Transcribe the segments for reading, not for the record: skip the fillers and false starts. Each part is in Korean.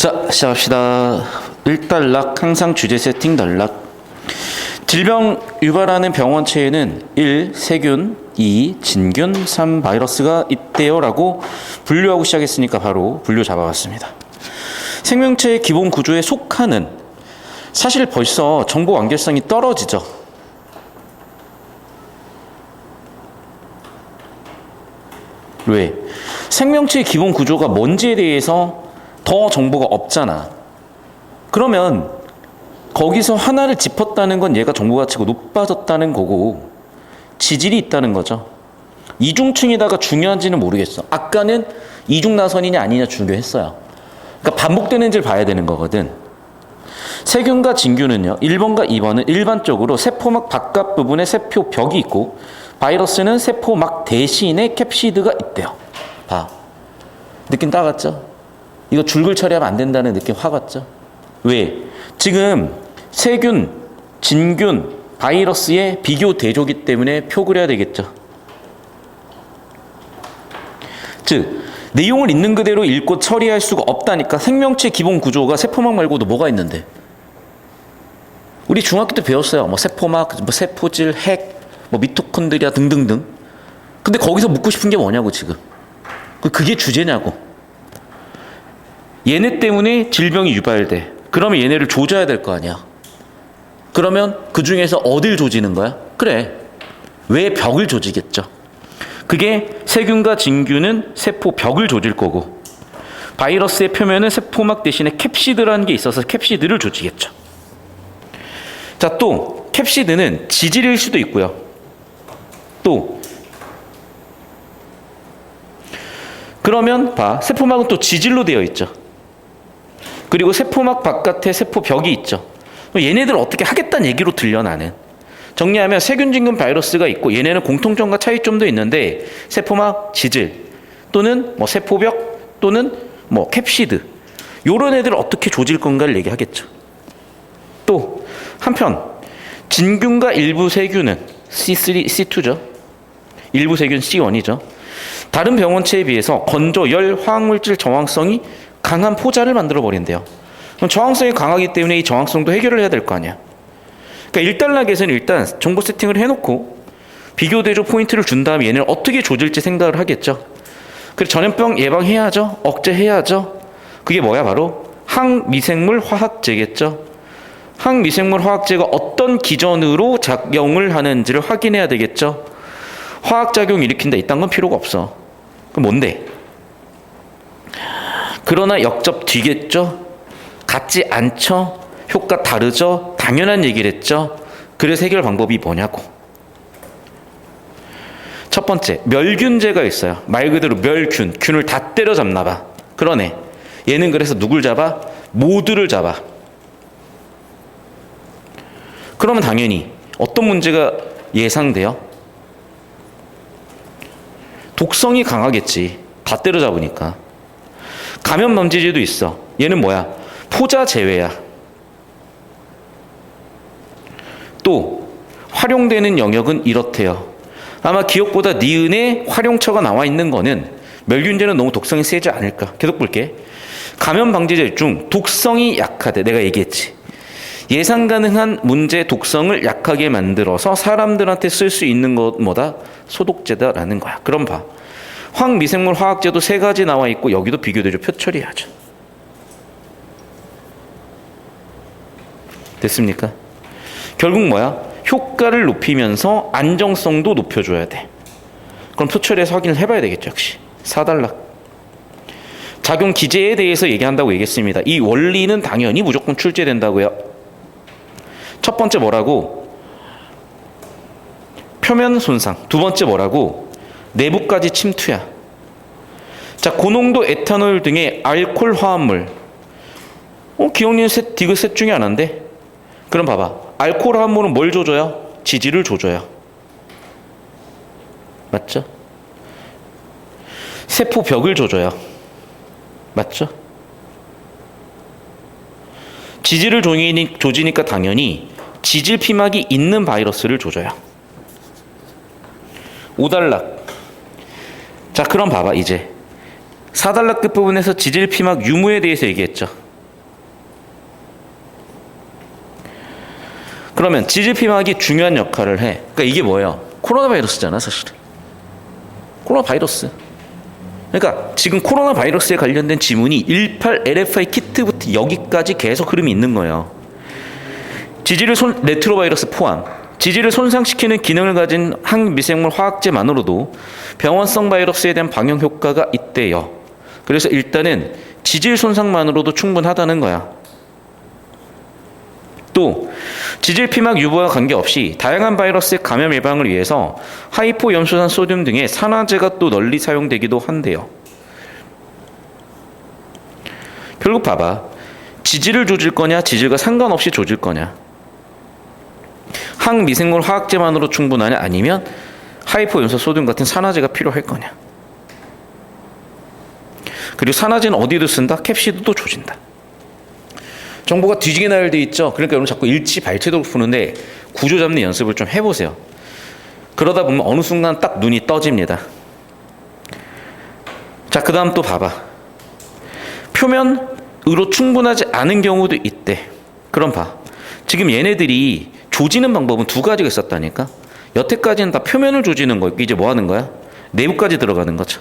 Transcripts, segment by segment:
자, 시작합시다. 1단락 항상 주제 세팅 단락. 질병 유발하는 병원체에는 1. 세균, 2. 진균, 3. 바이러스가 있대요 라고 분류하고 시작했으니까 바로 분류 잡아봤습니다. 생명체의 기본 구조에 속하는, 사실 벌써 정보 완결성이 떨어지죠. 왜? 생명체의 기본 구조가 뭔지에 대해서 더 정보가 없잖아. 그러면 거기서 하나를 짚었다는 건 얘가 정보 가치가 높아졌다는 거고 지질이 있다는 거죠. 이중층에다가 중요한지는 모르겠어. 아까는 이중나선이냐 아니냐 중요했어요. 그러니까 반복되는지를 봐야 되는 거거든. 세균과 진균은요, 1번과 2번은 일반적으로 세포막 바깥 부분에 세포벽이 있고, 바이러스는 세포막 대신에 캡시드가 있대요. 봐. 느낌 따갔죠? 이거 줄글 처리하면 안 된다는 느낌 확 왔죠? 왜? 지금 세균, 진균, 바이러스의 비교 대조기 때문에 표 그려야 되겠죠. 즉, 내용을 있는 그대로 읽고 처리할 수가 없다니까. 생명체 기본 구조가 세포막 말고도 뭐가 있는데? 우리 중학교 때 배웠어요. 뭐 세포막, 뭐 세포질, 핵, 뭐 미토콘드리아 등등등. 근데 거기서 묻고 싶은 게 뭐냐고 지금. 그게 주제냐고. 얘네 때문에 질병이 유발돼. 그러면 얘네를 조져야 될 거 아니야. 그러면 그 중에서 어딜 조지는 거야? 그래. 왜 벽을 조지겠죠. 그게 세균과 진균은 세포 벽을 조질 거고, 바이러스의 표면은 세포막 대신에 캡시드라는 게 있어서 캡시드를 조지겠죠. 자, 또 캡시드는 지질일 수도 있고요. 또 그러면 봐, 세포막은 또 지질로 되어 있죠. 그리고 세포막 바깥에 세포벽이 있죠. 얘네들 어떻게 하겠다는 얘기로 들려 나는. 정리하면 세균, 진균, 바이러스가 있고 얘네는 공통점과 차이점도 있는데 세포막, 지질 또는 뭐 세포벽 또는 뭐 캡시드, 요런 애들을 어떻게 조질 건가를 얘기하겠죠. 또 한편 진균과 일부 세균은 C3, C2죠. 일부 세균 C1이죠. 다른 병원체에 비해서 건조, 열, 화학물질 저항성이 강한 포자를 만들어 버린대요. 그럼 저항성이 강하기 때문에 이 저항성도 해결을 해야 될 거 아니야. 그러니까 1단락에서는 일단 정보 세팅을 해놓고 비교 대조 포인트를 준 다음에 얘네를 어떻게 조질지 생각을 하겠죠. 그래서 전염병 예방해야죠. 억제해야죠. 그게 뭐야? 바로 항미생물 화학제겠죠. 항미생물 화학제가 어떤 기전으로 작용을 하는지를 확인해야 되겠죠. 화학작용 일으킨다 이딴 건 필요가 없어. 그럼 뭔데? 그러나 역접 뒤겠죠. 같지 않죠. 효과 다르죠. 당연한 얘기를 했죠. 그래서 해결 방법이 뭐냐고. 첫 번째, 멸균제가 있어요. 말 그대로 멸균, 균을 다 때려잡나 봐. 그러네. 얘는 그래서 누굴 잡아? 모두를 잡아. 그러면 당연히 어떤 문제가 예상돼요? 독성이 강하겠지. 다 때려잡으니까. 감염 방지제도 있어. 얘는 뭐야? 포자 제외야. 또 활용되는 영역은 이렇대요. 아마 기억보다 니은에 활용처가 나와 있는 거는 멸균제는 너무 독성이 세지 않을까. 계속 볼게. 감염 방지제 중 독성이 약하대. 내가 얘기했지. 예상 가능한 문제 독성을 약하게 만들어서 사람들한테 쓸 수 있는 것 뭐다? 소독제다라는 거야. 그럼 봐. 황미생물 화학제도 3가지 나와 있고 여기도 비교대조 표 처리하죠. 됐습니까? 결국 뭐야? 효과를 높이면서 안정성도 높여줘야 돼. 그럼 표 처리해서 확인을 해봐야 되겠죠. 역시 4단락. 작용 기제에 대해서 얘기한다고 얘기했습니다. 이 원리는 당연히 무조건 출제된다고요. 첫 번째 뭐라고? 표면 손상. 두 번째 뭐라고? 내부까지 침투야. 자, 고농도 에탄올 등의 알코올 화합물. 기억니은 셋, 디귿 셋 중에 하나인데? 그럼 봐봐. 알코올 화합물은 뭘 조져요? 지질을 조져요. 맞죠? 세포벽을 조져요. 맞죠? 지질을 조지니까 당연히 지질 피막이 있는 바이러스를 조져요. 5단락. 자, 그럼 봐봐. 이제 4단락 끝부분에서 지질 피막 유무에 대해서 얘기했죠. 그러면 지질 피막이 중요한 역할을 해. 그러니까 이게 뭐예요? 코로나 바이러스잖아, 사실은. 코로나 바이러스. 그러니까 지금 코로나 바이러스에 관련된 지문이 18 LFI 키트부터 여기까지 계속 흐름이 있는 거예요. 레트로바이러스 포함. 지질을 손상시키는 기능을 가진 항미생물 화학제만으로도 병원성 바이러스에 대한 방역 효과가 있대요. 그래서 일단은 지질 손상만으로도 충분하다는 거야. 또 지질 피막 유무와 관계없이 다양한 바이러스의 감염 예방을 위해서 하이포 염소산 소듐 등의 산화제가 또 널리 사용되기도 한대요. 결국 봐봐. 지질을 조질 거냐, 지질과 상관없이 조질 거냐. 항미생물 화학제만으로 충분하냐, 아니면 하이포 염소 소듐 같은 산화제가 필요할 거냐. 그리고 산화제는 어디도 쓴다? 캡시드도 조진다. 정보가 뒤지게 나열돼 있죠. 그러니까 여러분 자꾸 일치 발췌도를 푸는데 구조 잡는 연습을 좀 해보세요. 그러다 보면 어느 순간 딱 눈이 떠집니다. 자, 그 다음 또 봐봐. 표면으로 충분하지 않은 경우도 있대. 그럼 봐. 지금 얘네들이 조지는 방법은 두 가지가 있었다니까. 여태까지는 다 표면을 조지는 거. 이제 뭐 하는 거야? 내부까지 들어가는 거죠.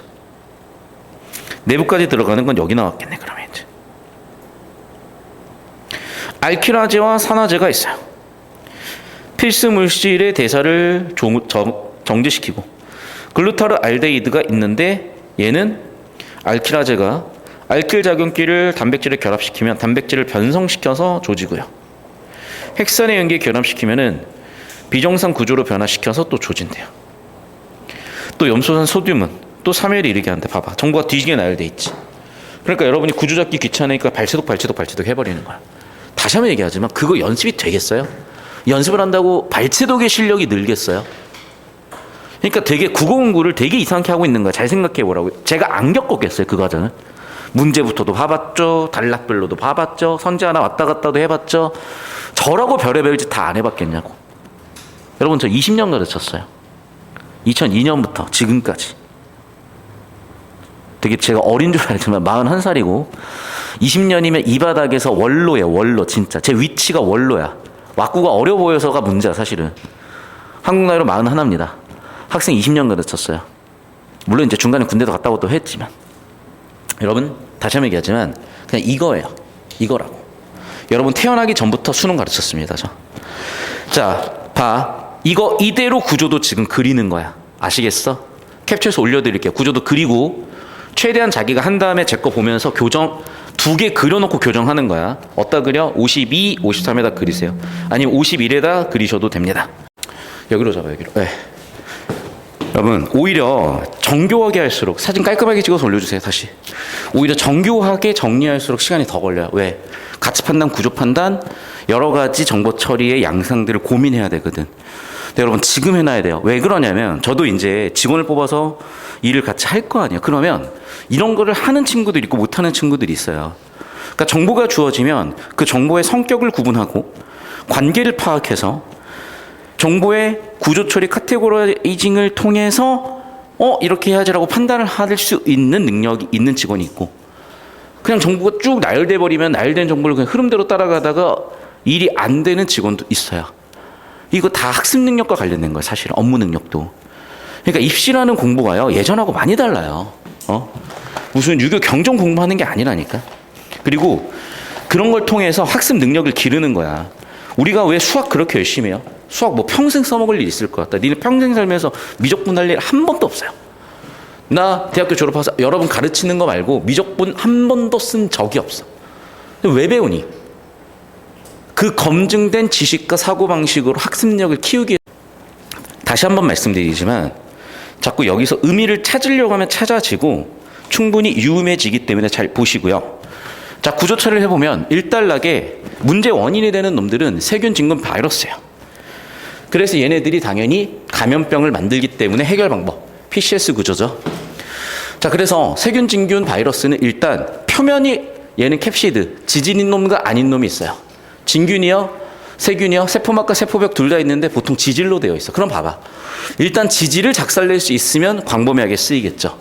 내부까지 들어가는 건 여기 나왔겠네, 그러면 이제. 알키라제와 산화제가 있어요. 필수 물질의 대사를 정지시키고 글루타르 알데히드가 있는데 얘는 알키라제가 알킬 작용기를 단백질에 결합시키면 단백질을 변성시켜서 조지고요. 핵산의 연기에 결합시키면은 비정상 구조로 변화시켜서 또 조진대요. 또 염소산 소듐은 또 3회를 이르게 하는데 봐봐. 정보가 뒤지게 나열돼 있지. 그러니까 여러분이 구조 잡기 귀찮으니까 발췌독 해버리는 거야. 다시 한번 얘기하지만 그거 연습이 되겠어요? 연습을 한다고 발췌독의 실력이 늘겠어요? 그러니까 되게 국어 공부를 되게 이상하게 하고 있는 거야. 잘 생각해 보라고. 제가 안 겪었겠어요, 그 과정은. 문제부터도 봐봤죠. 단락별로도 봐봤죠. 선지 하나 왔다 갔다도 해봤죠. 저라고 별의별 짓 다 안 해봤겠냐고. 여러분 저 20년 가르쳤어요. 2002년부터 지금까지. 되게 제가 어린 줄 알지만 41살이고 20년이면 이 바닥에서 원로예요. 원로 진짜. 제 위치가 원로야. 왁구가 어려 보여서가 문제야 사실은. 한국 나이로 41입니다. 학생 20년 가르쳤어요. 물론 이제 중간에 군대도 갔다 오고 또 했지만. 여러분 다시 한번 얘기하지만 그냥 이거예요. 이거라고. 여러분 태어나기 전부터 수능 가르쳤습니다. 자, 봐. 이거 이대로 구조도 지금 그리는 거야. 아시겠어? 캡처해서 올려드릴게요. 구조도 그리고 최대한 자기가 한 다음에 제 거 보면서 교정 2개 그려놓고 교정하는 거야. 어디다 그려? 52, 53에다 그리세요. 아니면 51에다 그리셔도 됩니다. 여기로 잡아요. 여기로. 네. 여러분 오히려 정교하게 할수록 사진 깔끔하게 찍어서 올려주세요. 다시. 오히려 정교하게 정리할수록 시간이 더 걸려요. 왜? 가치 판단, 구조 판단, 여러 가지 정보 처리의 양상들을 고민해야 되거든. 근데 여러분 지금 해놔야 돼요. 왜 그러냐면 저도 이제 직원을 뽑아서 일을 같이 할 거 아니에요. 그러면 이런 거를 하는 친구들이 있고 못하는 친구들이 있어요. 그러니까 정보가 주어지면 그 정보의 성격을 구분하고 관계를 파악해서 정보의 구조 처리 카테고라이징을 통해서 이렇게 해야지라고 판단을 할 수 있는 능력이 있는 직원이 있고 그냥 정보가 쭉 나열돼 버리면 나열된 정보를 그냥 흐름대로 따라가다가 일이 안 되는 직원도 있어요. 이거 다 학습 능력과 관련된 거예요. 사실은 업무 능력도. 그러니까 입시라는 공부가요. 예전하고 많이 달라요. 무슨 유교 경전 공부하는 게 아니라니까. 그리고 그런 걸 통해서 학습 능력을 기르는 거야. 우리가 왜 수학 그렇게 열심히 해요? 수학 뭐 평생 써먹을 일 있을 것 같다. 니네 평생 살면서 미적분 할 일 한 번도 없어요. 나 대학교 졸업해서 여러분 가르치는 거 말고 미적분 한 번도 쓴 적이 없어. 왜 배우니? 그 검증된 지식과 사고방식으로 학습력을 키우기. 다시 한번 말씀드리지만 자꾸 여기서 의미를 찾으려고 하면 찾아지고 충분히 유음해지기 때문에 잘 보시고요. 자, 구조 처리를 해보면 일단락에 문제 원인이 되는 놈들은 세균, 진균, 바이러스예요. 그래서 얘네들이 당연히 감염병을 만들기 때문에 해결 방법 PCS 구조죠. 자, 그래서 세균, 진균, 바이러스는 일단 표면이 얘는 캡시드, 지진인 놈과 아닌 놈이 있어요. 진균이요, 세균이요, 세포막과 세포벽 둘 다 있는데 보통 지질로 되어 있어. 그럼 봐봐. 일단 지질을 작살낼 수 있으면 광범위하게 쓰이겠죠.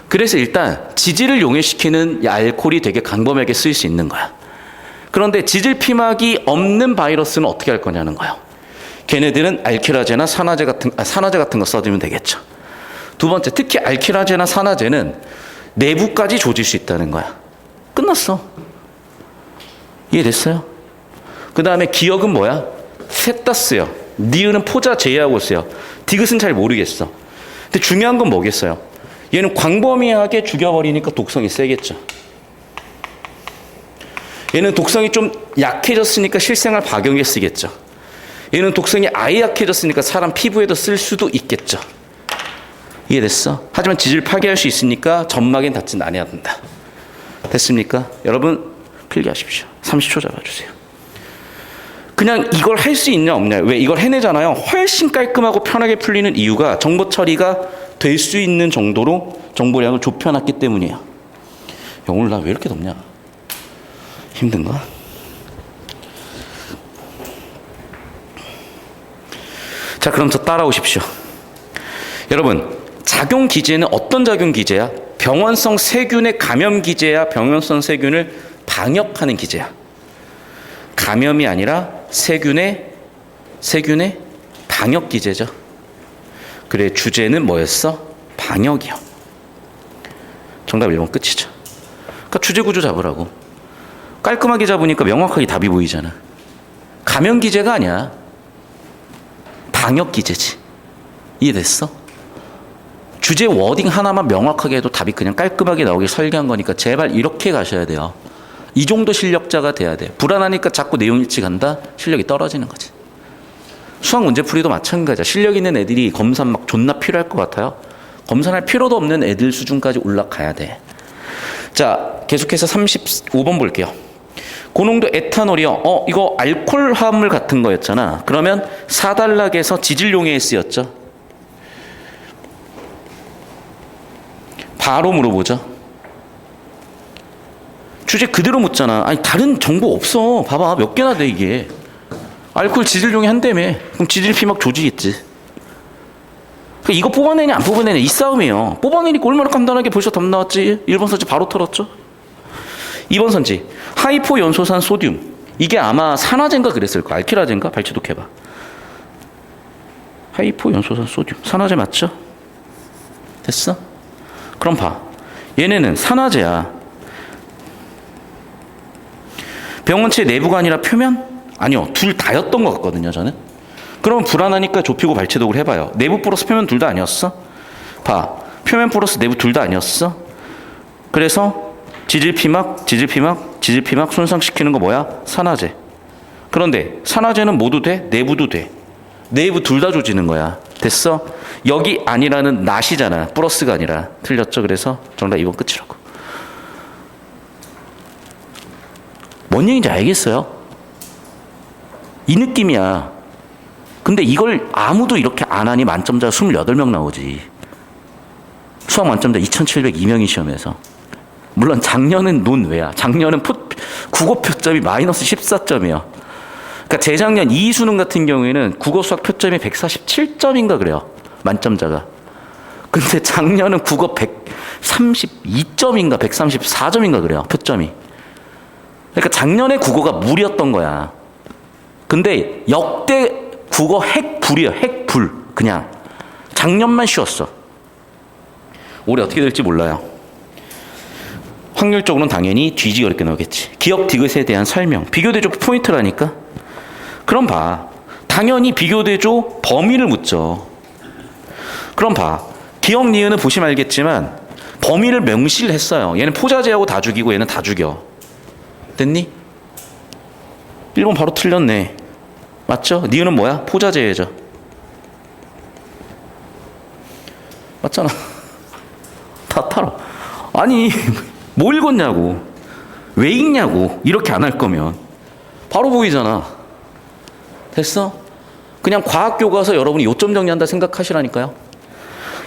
그래서 일단 지질을 용해시키는 알코올이 되게 광범위하게 쓰일 수 있는 거야. 그런데 지질 피막이 없는 바이러스는 어떻게 할 거냐는 거예요. 걔네들은 알키라제나 산화제 같은 거 써주면 되겠죠. 두 번째, 특히 알키라제나 산화제는 내부까지 조질 수 있다는 거야. 끝났어. 이해됐어요? 그 다음에 기억은 뭐야? 셋 다 쓰여. 니은은 포자 제외하고 쓰여. 디귿은 잘 모르겠어. 근데 중요한 건 뭐겠어요? 얘는 광범위하게 죽여버리니까 독성이 세겠죠. 얘는 독성이 좀 약해졌으니까 실생활 박용에 쓰겠죠. 얘는 독성이 아예 약해졌으니까 사람 피부에도 쓸 수도 있겠죠. 이해됐어? 하지만 지질 파괴할 수 있으니까 점막엔 닿진 않아야 된다. 됐습니까? 여러분 필기하십시오. 30초 잡아주세요. 그냥 이걸 할 수 있냐 없냐. 왜? 이걸 해내잖아요. 훨씬 깔끔하고 편하게 풀리는 이유가 정보 처리가 될 수 있는 정도로 정보량을 좁혀놨기 때문이에요. 야, 오늘 나 왜 이렇게 덥냐? 힘든가? 자, 그럼 저 따라오십시오. 여러분, 작용 기제는 어떤 작용 기제야? 병원성 세균의 감염 기제야? 병원성 세균을 방역하는 기제야? 감염이 아니라 세균의 방역 기제죠. 그래, 주제는 뭐였어? 방역이요. 정답 1번 끝이죠. 그러니까 주제 구조 잡으라고. 깔끔하게 잡으니까 명확하게 답이 보이잖아. 감염 기제가 아니야. 방역 기제지. 이해됐어? 주제 워딩 하나만 명확하게 해도 답이 그냥 깔끔하게 나오게 설계한 거니까 제발 이렇게 가셔야 돼요. 이 정도 실력자가 돼야 돼. 불안하니까 자꾸 내용 일치간다? 실력이 떨어지는 거지. 수학 문제풀이도 마찬가지야. 실력 있는 애들이 검사 막 존나 필요할 것 같아요. 검사할 필요도 없는 애들 수준까지 올라가야 돼. 자, 계속해서 35번 볼게요. 고농도 에탄올이요. 이거 알코올 화합물 같은 거였잖아. 그러면 4단락에서 지질용해에 쓰였죠. 바로 물어보죠. 주제 그대로 묻잖아. 아니, 다른 정보 없어. 봐봐, 몇 개나 돼 이게. 알코올 지질용해 한다며. 그럼 지질피막 조지겠지. 그러니까 이거 뽑아내냐 안 뽑아내냐 이 싸움이에요. 뽑아내니까 얼마나 간단하게 벌써 답 나왔지. 1번 선지 바로 털었죠. 2번 선지 하이포 연소산 소듐. 이게 아마 산화제인가 그랬을 거야. 알키라제인가? 발췌독해봐. 하이포 연소산 소듐. 산화제 맞죠? 됐어? 그럼 봐. 얘네는 산화제야. 병원체 내부가 아니라 표면? 아니요. 둘 다였던 것 같거든요, 저는. 그러면 불안하니까 좁히고 발췌독을 해봐요. 내부 플러스 표면 둘 다 아니었어? 봐. 표면 플러스 내부 둘 다 아니었어? 그래서 지질피막 손상시키는 거 뭐야? 산화제. 그런데 산화제는 모두 돼? 내부도 돼. 내부 둘 다 조지는 거야. 됐어? 여기 아니라는 낫이잖아. 플러스가 아니라. 틀렸죠? 그래서 정답 2번 끝이라고. 뭔 얘기인지 알겠어요? 이 느낌이야. 근데 이걸 아무도 이렇게 안 하니 만점자가 28명 나오지. 수학 만점자 2702명이 시험에서. 물론 작년은 논외야. 작년은 국어 표점이 마이너스 14점이야. 그러니까 재작년 이수능 같은 경우에는 국어 수학 표점이 147점인가 그래요. 만점자가. 근데 작년은 국어 132점인가 134점인가 그래요. 표점이. 그러니까 작년에 국어가 물이었던 거야. 근데 역대 국어 핵불이에요. 핵불. 그냥. 작년만 쉬웠어. 올해 어떻게 될지 몰라요. 확률적으로는 당연히 뒤지기 어렵게 나오겠지. 기억 디귿에 대한 설명. 비교대조 포인트라니까. 그럼 봐. 당연히 비교대조 범위를 묻죠. 그럼 봐. 기억 니은은 보시면 알겠지만 범위를 명시를 했어요. 얘는 포자제하고 다 죽이고 얘는 다 죽여. 됐니? 1번 바로 틀렸네. 맞죠? 니은은 뭐야? 포자제죠. 맞잖아. 다 탈어. 아니 뭐 읽었냐고. 왜 읽냐고. 이렇게 안 할 거면. 바로 보이잖아. 됐어? 그냥 과학교과서 여러분이 요점 정리한다 생각하시라니까요.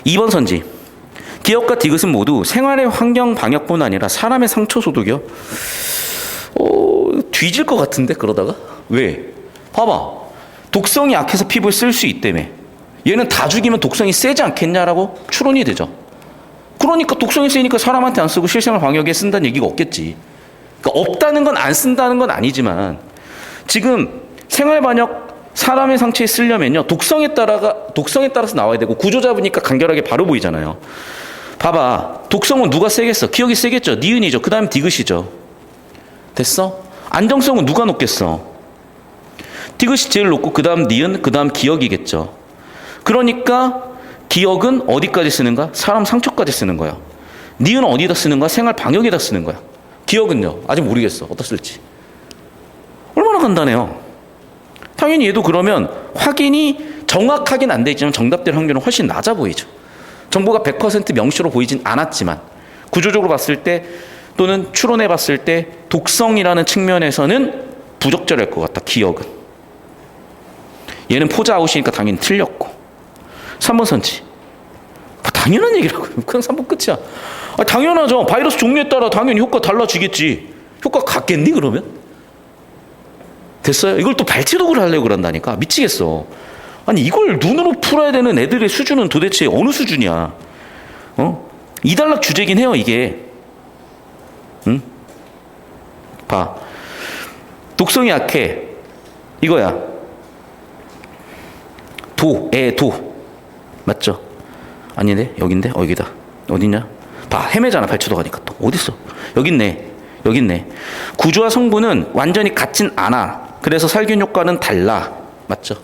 2번 선지. 기억과 디귿은 모두 생활의 환경 방역뿐 아니라 사람의 상처 소독이요. 뒤질 것 같은데 그러다가? 왜? 봐봐. 독성이 약해서 피부에 쓸 수 있다며. 얘는 다 죽이면 독성이 세지 않겠냐라고 추론이 되죠. 그러니까 독성이 세니까 사람한테 안 쓰고 실생활 방역에 쓴다는 얘기가 없겠지. 그러니까 없다는 건 안 쓴다는 건 아니지만 지금 생활 사람의 상체에 쓰려면요, 독성에 따라서 나와야 되고, 구조 잡으니까 간결하게 바로 보이잖아요. 봐봐. 독성은 누가 세겠어? 기억이 세겠죠? 니은이죠. 그 다음에 디귿이죠. 됐어? 안정성은 누가 높겠어? 디귿이 제일 높고, 그 다음 니은, 그 다음 기억이겠죠. 그러니까 기억은 어디까지 쓰는가? 사람 상처까지 쓰는 거야. 니은 어디다 쓰는 거야? 생활 방역에다 쓰는 거야. 기억은요? 아직 모르겠어. 어디다 쓸지. 얼마나 간단해요. 당연히 얘도 그러면 확인이 정확하긴 안 돼 있지만 정답될 확률은 훨씬 낮아 보이죠. 정보가 100% 명시로 보이진 않았지만 구조적으로 봤을 때 또는 추론해 봤을 때 독성이라는 측면에서는 부적절할 것 같다. 기억은. 얘는 포자 아웃이니까 당연히 틀렸고. 3번 선지. 뭐 당연한 얘기라고. 그냥 3번 끝이야. 당연하죠. 바이러스 종류에 따라 당연히 효과 달라지겠지. 효과 같겠니 그러면? 됐어요? 이걸 또 발췌독을 하려고 그런다니까. 미치겠어. 아니 이걸 눈으로 풀어야 되는 애들의 수준은 도대체 어느 수준이야? 이단락 주제긴 해요 이게. 응? 봐. 독성이 약해. 이거야. 도. 맞죠? 아니네. 여긴데? 여기다. 어디냐? 봐. 헤매잖아. 발췌독 하니까 또. 어딨어? 여기 있네. 구조와 성분은 완전히 같진 않아. 그래서 살균 효과는 달라. 맞죠?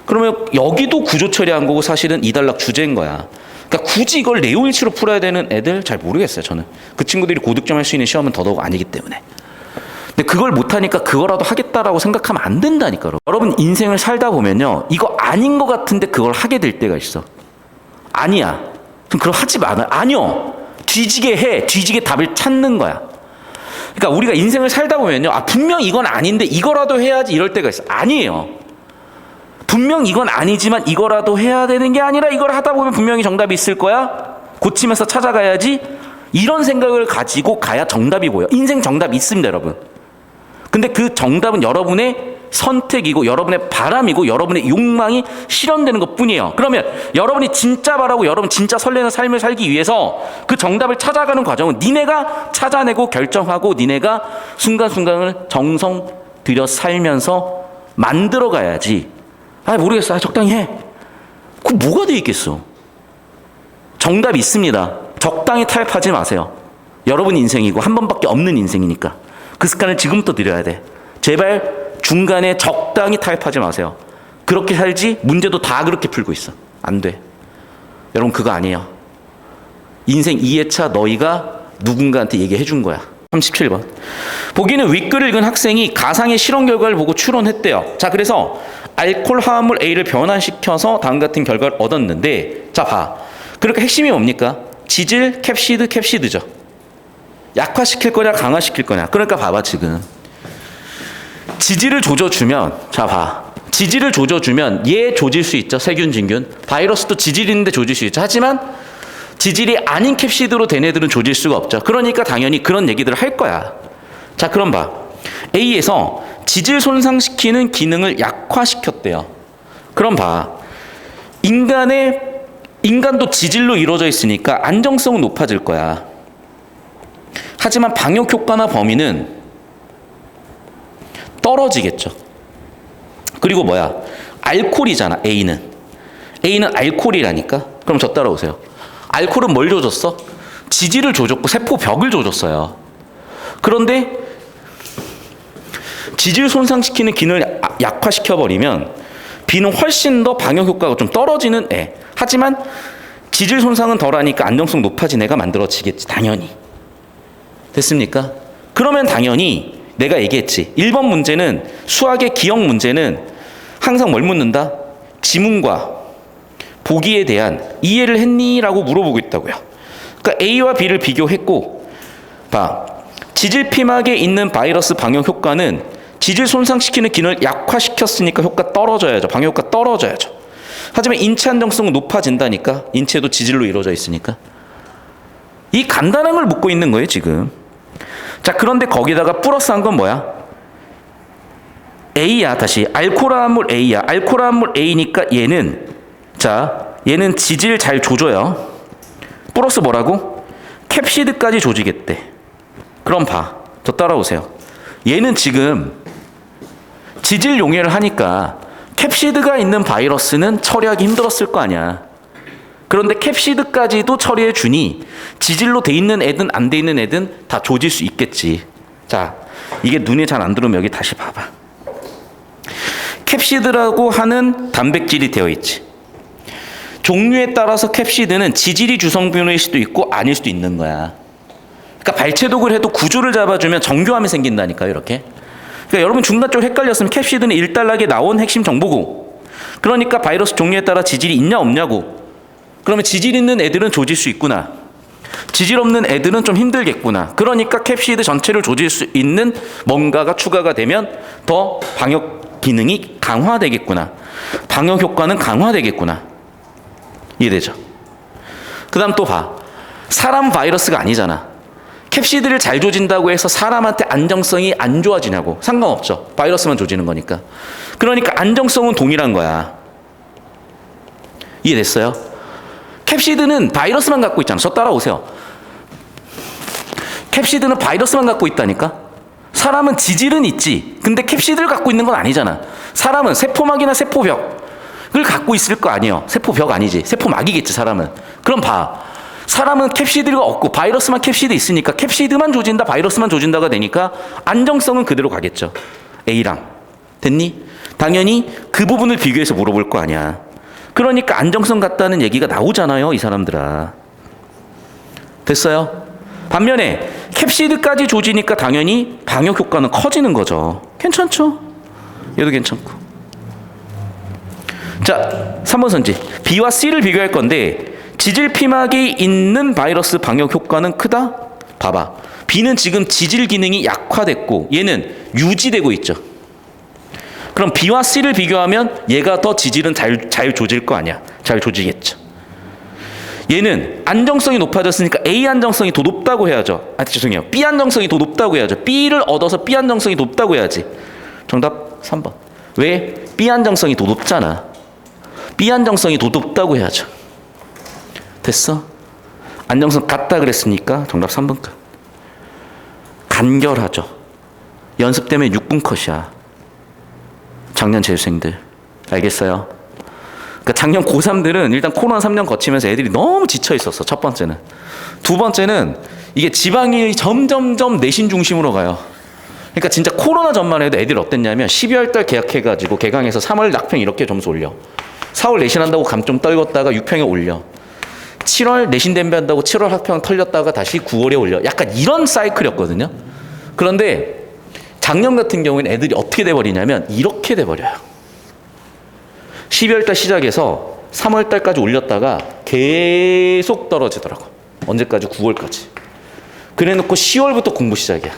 그러면 여기도 구조 처리한 거고 사실은 이단락 주제인 거야. 그러니까 굳이 이걸 내용일치로 풀어야 되는 애들 잘 모르겠어요. 저는. 그 친구들이 고득점 할 수 있는 시험은 더더욱 아니기 때문에. 근데 그걸 못하니까 그거라도 하겠다라고 생각하면 안 된다니까. 여러분 인생을 살다 보면요. 이거 아닌 것 같은데 그걸 하게 될 때가 있어. 아니야. 그럼 그걸 하지 마라. 아니요. 뒤지게 해. 뒤지게 답을 찾는 거야. 그러니까 우리가 인생을 살다 보면요. 분명 이건 아닌데 이거라도 해야지 이럴 때가 있어. 아니에요. 분명 이건 아니지만 이거라도 해야 되는 게 아니라 이걸 하다 보면 분명히 정답이 있을 거야. 고치면서 찾아가야지. 이런 생각을 가지고 가야 정답이 보여. 인생 정답이 있습니다, 여러분. 근데 그 정답은 여러분의 선택이고 여러분의 바람이고 여러분의 욕망이 실현되는 것뿐이에요. 그러면 여러분이 진짜 바라고 여러분 진짜 설레는 삶을 살기 위해서 그 정답을 찾아가는 과정은 니네가 찾아내고 결정하고 니네가 순간순간을 정성 들여 살면서 만들어 가야지. 모르겠어. 적당히 해. 그 뭐가 돼 있겠어. 정답이 있습니다. 적당히 타협하지 마세요. 여러분 인생이고 한 번밖에 없는 인생이니까. 그 습관을 지금부터 들여야 돼. 제발 중간에 적당히 타협하지 마세요. 그렇게 살지 문제도 다 그렇게 풀고 있어. 안 돼. 여러분 그거 아니에요. 인생 2회차 너희가 누군가한테 얘기해 준 거야. 37번. 보기는 윗글을 읽은 학생이 가상의 실험 결과를 보고 추론했대요. 자, 그래서 알코올 화합물 A를 변환시켜서 다음 같은 결과를 얻었는데, 자, 봐. 그러니까 핵심이 뭡니까? 지질, 캡시드죠. 약화시킬 거냐, 강화시킬 거냐. 그러니까 봐봐, 지금. 지질을 조져주면, 자, 봐. 지질을 조져주면 얘 조질 수 있죠. 세균, 진균. 바이러스도 지질이 있는데 조질 수 있죠. 하지만 지질이 아닌 캡시드로 된 애들은 조질 수가 없죠. 그러니까 당연히 그런 얘기들을 할 거야. 자, 그럼 봐. A에서 지질 손상시키는 기능을 약화시켰대요. 그럼 봐. 인간도 지질로 이루어져 있으니까 안정성은 높아질 거야. 하지만 방역 효과나 범위는 떨어지겠죠. 그리고 뭐야? 알코올이잖아, A는. A는 알코올이라니까? 그럼 저 따라오세요. 알코올은 뭘 조졌어? 지질을 조졌고 세포벽을 조졌어요. 그런데 지질 손상시키는 기능을 약화시켜버리면 B는 훨씬 더 방역 효과가 좀 떨어지는 애. 하지만 지질 손상은 덜하니까 안정성 높아진 애가 만들어지겠지. 당연히. 됐습니까? 그러면 당연히 내가 얘기했지. 1번 문제는 수학의 기억 문제는 항상 뭘 묻는다? 지문과 보기에 대한 이해를 했니? 라고 물어보고 있다고요. 그러니까 A와 B를 비교했고 봐. 지질 피막에 있는 바이러스 방역 효과는 지질 손상시키는 기능을 약화시켰으니까 효과 떨어져야죠. 방역 효과 떨어져야죠. 하지만 인체 안정성은 높아진다니까. 인체도 지질로 이루어져 있으니까. 이 간단한 걸 묻고 있는 거예요, 지금. 자, 그런데 거기다가 플러스한 건 뭐야? A야, 다시. 알코올화합물 A야. 알코올화합물 A니까 얘는 지질 잘 조져요. 플러스 뭐라고? 캡시드까지 조지겠대. 그럼 봐. 저 따라오세요. 얘는 지금 지질 용해를 하니까 캡시드가 있는 바이러스는 처리하기 힘들었을 거 아니야. 그런데 캡시드까지도 처리해 주니 지질로 돼 있는 애든 안 돼 있는 애든 다 조질 수 있겠지. 자, 이게 눈에 잘 안 들어오면 여기 다시 봐봐. 캡시드라고 하는 단백질이 되어 있지. 종류에 따라서 캡시드는 지질이 주성분일 수도 있고 아닐 수도 있는 거야. 그러니까 발췌독을 해도 구조를 잡아주면 정교함이 생긴다니까요, 이렇게. 그러니까 여러분 중간 쪽 헷갈렸으면 캡시드는 일단락에 나온 핵심 정보고, 그러니까 바이러스 종류에 따라 지질이 있냐 없냐고. 그러면 지질 있는 애들은 조질 수 있구나. 지질 없는 애들은 좀 힘들겠구나. 그러니까 캡시드 전체를 조질 수 있는 뭔가가 추가가 되면 더 방역 기능이 강화되겠구나. 방역 효과는 강화되겠구나. 이해되죠? 그 다음 또 봐. 사람 바이러스가 아니잖아. 캡시드를 잘 조진다고 해서 사람한테 안정성이 안 좋아지냐고. 상관없죠. 바이러스만 조지는 거니까. 그러니까 안정성은 동일한 거야. 이해됐어요? 캡시드는 바이러스만 갖고 있잖아. 저 따라오세요. 캡시드는 바이러스만 갖고 있다니까? 사람은 지질은 있지. 근데 캡시드를 갖고 있는 건 아니잖아. 사람은 세포막이나 세포벽을 갖고 있을 거 아니에요. 세포벽 아니지. 세포막이겠지, 사람은. 그럼 봐. 사람은 캡시드가 없고 바이러스만 캡시드 있으니까 캡시드만 조진다, 바이러스만 조진다가 되니까 안정성은 그대로 가겠죠. A랑. 됐니? 당연히 그 부분을 비교해서 물어볼 거 아니야. 그러니까 안정성 같다는 얘기가 나오잖아요, 이 사람들아. 됐어요? 반면에 캡시드까지 조지니까 당연히 방역 효과는 커지는 거죠. 괜찮죠? 얘도 괜찮고. 자, 3번 선지. B와 C를 비교할 건데 지질 피막이 있는 바이러스 방역 효과는 크다? 봐봐. B는 지금 지질 기능이 약화됐고 얘는 유지되고 있죠. 그럼 B와 C를 비교하면 얘가 더 지질은 잘 조질 거 아니야. 잘 조지겠죠. 얘는 안정성이 높아졌으니까 A 안정성이 더 높다고 해야죠. 죄송해요. B 안정성이 더 높다고 해야죠. B를 얻어서 B 안정성이 높다고 해야지. 정답 3번. 왜? B 안정성이 더 높잖아. B 안정성이 더 높다고 해야죠. 됐어? 안정성 같다 그랬으니까 정답 3번 끝. 간결하죠. 연습 때문에 6분 컷이야. 작년 재수생들. 알겠어요? 그러니까 작년 고3들은 일단 코로나 3년 거치면서 애들이 너무 지쳐 있었어. 첫 번째는. 두 번째는 이게 지방이 점점점 내신 중심으로 가요. 그러니까 진짜 코로나 전만 해도 애들이 어땠냐면 12월 달 개학해가지고 개강해서 3월 낙평 이렇게 점수 올려. 4월 내신한다고 감 좀 떨궜다가 6평에 올려. 7월 내신 대비한다고 7월 학평 털렸다가 다시 9월에 올려. 약간 이런 사이클이었거든요. 그런데 작년 같은 경우에는 애들이 어떻게 돼버리냐면 이렇게 돼버려요. 12월 달 시작해서 3월 달까지 올렸다가 계속 떨어지더라고. 언제까지? 9월까지. 그래놓고 10월부터 공부 시작이야.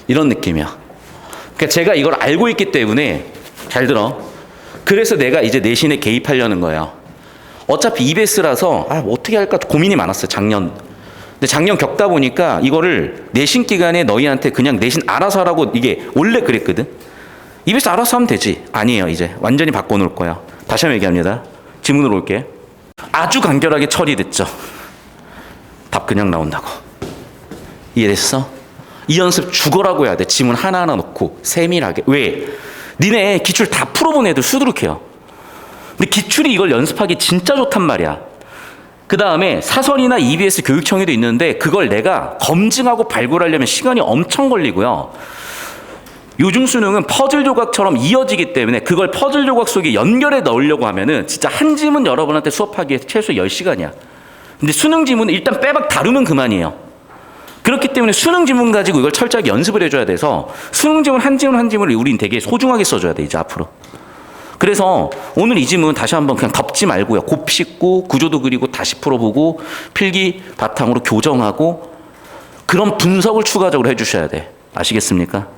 이런 느낌이야. 그러니까 제가 이걸 알고 있기 때문에 잘 들어. 그래서 내가 이제 내신에 개입하려는 거예요. 어차피 EBS라서 뭐 어떻게 할까 고민이 많았어요, 작년. 근데 작년 겪다 보니까 이거를 내신 기간에 너희한테 그냥 내신 알아서 하라고 이게 원래 그랬거든. EBS 알아서 하면 되지. 아니에요, 이제. 완전히 바꿔놓을 거야. 다시 한번 얘기합니다. 질문으로 올게. 아주 간결하게 처리됐죠. 답 그냥 나온다고. 이해됐어? 이 연습 죽어라고 해야 돼. 지문 하나하나 넣고 세밀하게. 왜? 니네 기출 다 풀어본 애들 수두룩해요. 근데 기출이 이걸 연습하기 진짜 좋단 말이야. 그 다음에 사설이나 EBS 교육청에도 있는데 그걸 내가 검증하고 발굴하려면 시간이 엄청 걸리고요. 요즘 수능은 퍼즐 조각처럼 이어지기 때문에 그걸 퍼즐 조각 속에 연결해 넣으려고 하면은 진짜 한 지문 여러분한테 수업하기에 최소 10시간이야. 근데 수능 지문은 일단 빼박 다루면 그만이에요. 그렇기 때문에 수능 지문 가지고 이걸 철저하게 연습을 해줘야 돼서 수능 지문 한 지문 한 지문을 우린 되게 소중하게 써줘야 돼, 이제 앞으로. 그래서 오늘 이 지문 다시 한번 그냥 덮지 말고요. 곱씹고 구조도 그리고 다시 풀어보고 필기 바탕으로 교정하고 그런 분석을 추가적으로 해주셔야 돼. 아시겠습니까?